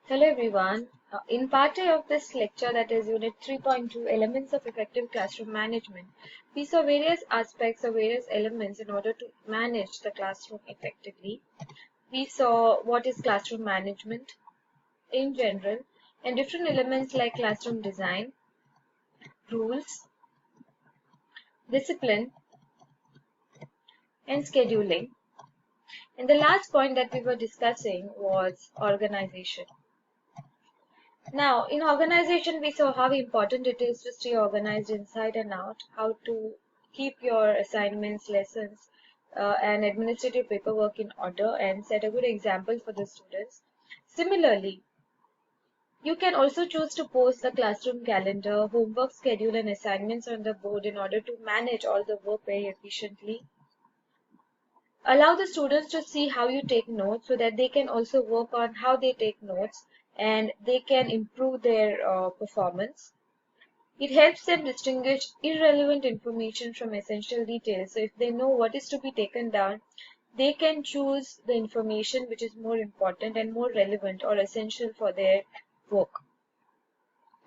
Hello everyone. In part A of this lecture, that is Unit 3.2, Elements of Effective Classroom Management, we saw various aspects or various elements in order to manage the classroom effectively. We saw what is classroom management in general and different elements like classroom design, rules, discipline, and scheduling. And the last point that we were discussing was organization. Now, in organization, we saw how important it is to stay organized inside and out, how to keep your assignments, lessons, and administrative paperwork in order and set a good example for the students. Similarly, you can also choose to post the classroom calendar, homework schedule, and assignments on the board in order to manage all the work very efficiently. Allow the students to see how you take notes so that they can also work on how they take notes and they can improve their performance. It helps them distinguish irrelevant information from essential details. So if they know what is to be taken down, they can choose the information which is more important and more relevant or essential for their work.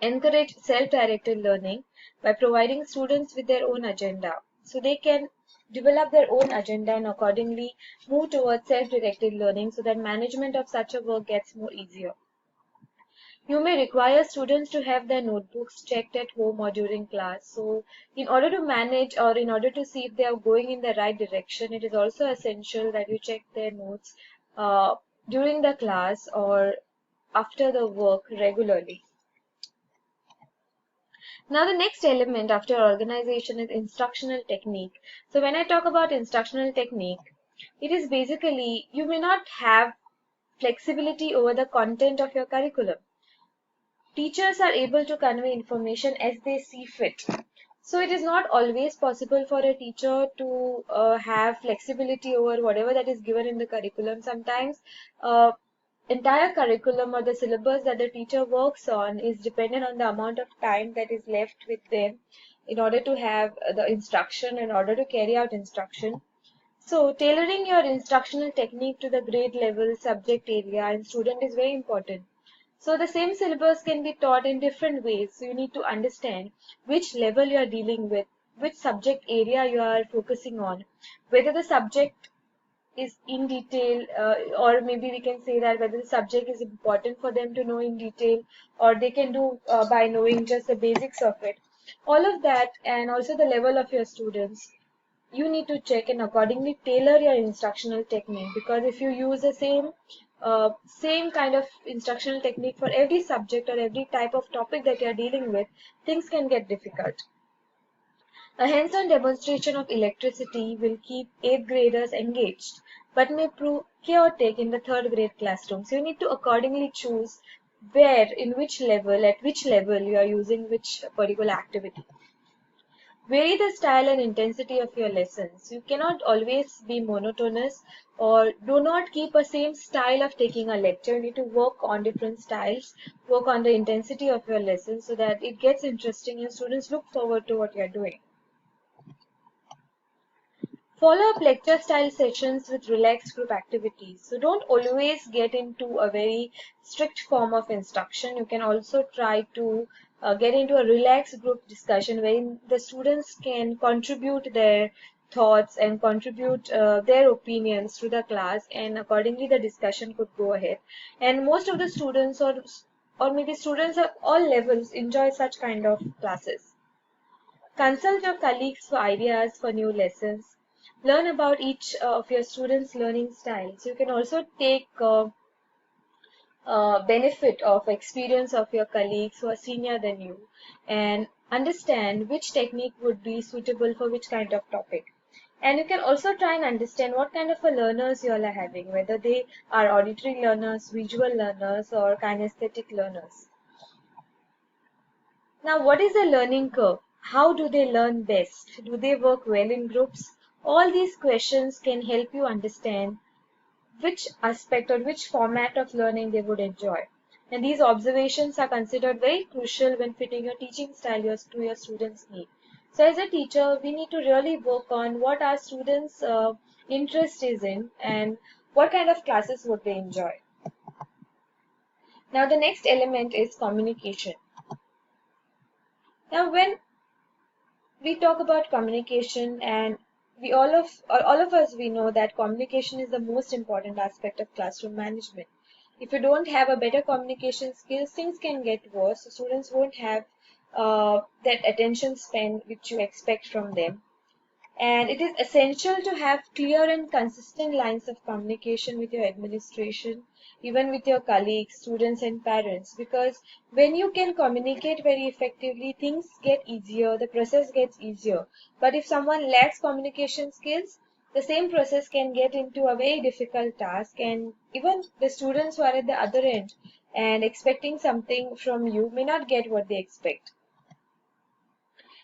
Encourage self-directed learning by providing students with their own agenda. So they can develop their own agenda and accordingly move towards self-directed learning so that management of such a work gets more easier. You may require students to have their notebooks checked at home or during class. So in order to manage or in order to see if they are going in the right direction, it is also essential that you check their notes during the class or after the work regularly. Now the next element after organization is instructional technique. So when I talk about instructional technique, it is basically you may not have flexibility over the content of your curriculum. Teachers are able to convey information as they see fit. So it is not always possible for a teacher to have flexibility over whatever that is given in the curriculum. Sometimes entire curriculum or the syllabus that the teacher works on is dependent on the amount of time that is left with them in order to have the instruction, in order to carry out instruction. So tailoring your instructional technique to the grade level, subject area, and student is very important. So the same syllabus can be taught in different ways. So you need to understand which level you are dealing with, which subject area you are focusing on, whether the subject is in detail, or maybe we can say that whether the subject is important for them to know in detail, or they can do by knowing just the basics of it. All of that, and also the level of your students, you need to check and accordingly tailor your instructional technique, because if you use the same kind of instructional technique for every subject or every type of topic that you are dealing with, things can get difficult. A hands-on demonstration of electricity will keep 8th graders engaged, but may prove chaotic in the 3rd grade classroom. So you need to accordingly choose where, in which level, at which level you are using which particular activity. Vary the style and intensity of your lessons. You cannot always be monotonous or do not keep a same style of taking a lecture. You need to work on different styles, work on the intensity of your lessons so that it gets interesting and students look forward to what you are doing. Follow up lecture style sessions with relaxed group activities. So don't always get into a very strict form of instruction. You can also try to get into a relaxed group discussion wherein the students can contribute their thoughts and contribute their opinions to the class, and accordingly the discussion could go ahead. And most of the students or maybe students of all levels enjoy such kind of classes. Consult your colleagues for ideas for new lessons. Learn about each of your students' learning styles. You can also take benefit of experience of your colleagues who are senior than you and understand which technique would be suitable for which kind of topic. And you can also try and understand what kind of a learners you all are having, whether they are auditory learners, visual learners, or kinesthetic learners. Now, what is the learning curve? How do they learn best? Do they work well in groups? All these questions can help you understand which aspect or which format of learning they would enjoy. And these observations are considered very crucial when fitting your teaching style to your students' need. So as a teacher, we need to really work on what our students' interest is in and what kind of classes would they enjoy. Now the next element is communication. Now when we talk about communication, and we all of us, we know that communication is the most important aspect of classroom management. If you don't have a better communication skills, things can get worse. Students won't have that attention span which you expect from them. And it is essential to have clear and consistent lines of communication with your administration, even with your colleagues, students, and parents. Because when you can communicate very effectively, things get easier, the process gets easier. But if someone lacks communication skills, the same process can get into a very difficult task, and even the students who are at the other end and expecting something from you may not get what they expect,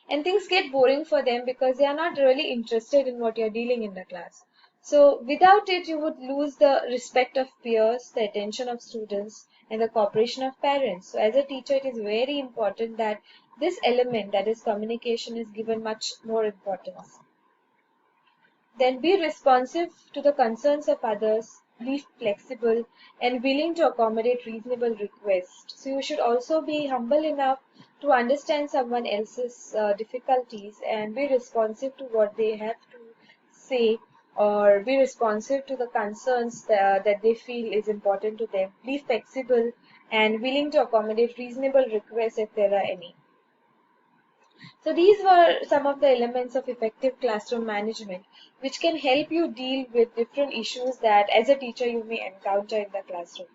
and things get boring for them because they are not really interested in what you're dealing in the class. So without it, you would lose the respect of peers, the attention of students, and the cooperation of parents. So as a teacher, it is very important that this element, that is communication, is given much more importance. Then be responsive to the concerns of others, be flexible, and willing to accommodate reasonable requests. So you should also be humble enough to understand someone else's difficulties and be responsive to what they have to say, or be responsive to the concerns that they feel is important to them. Be flexible and willing to accommodate reasonable requests if there are any. So these were some of the elements of effective classroom management which can help you deal with different issues that as a teacher you may encounter in the classroom.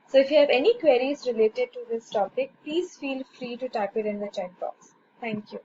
So if you have any queries related to this topic, please feel free to type it in the chat box. Thank you.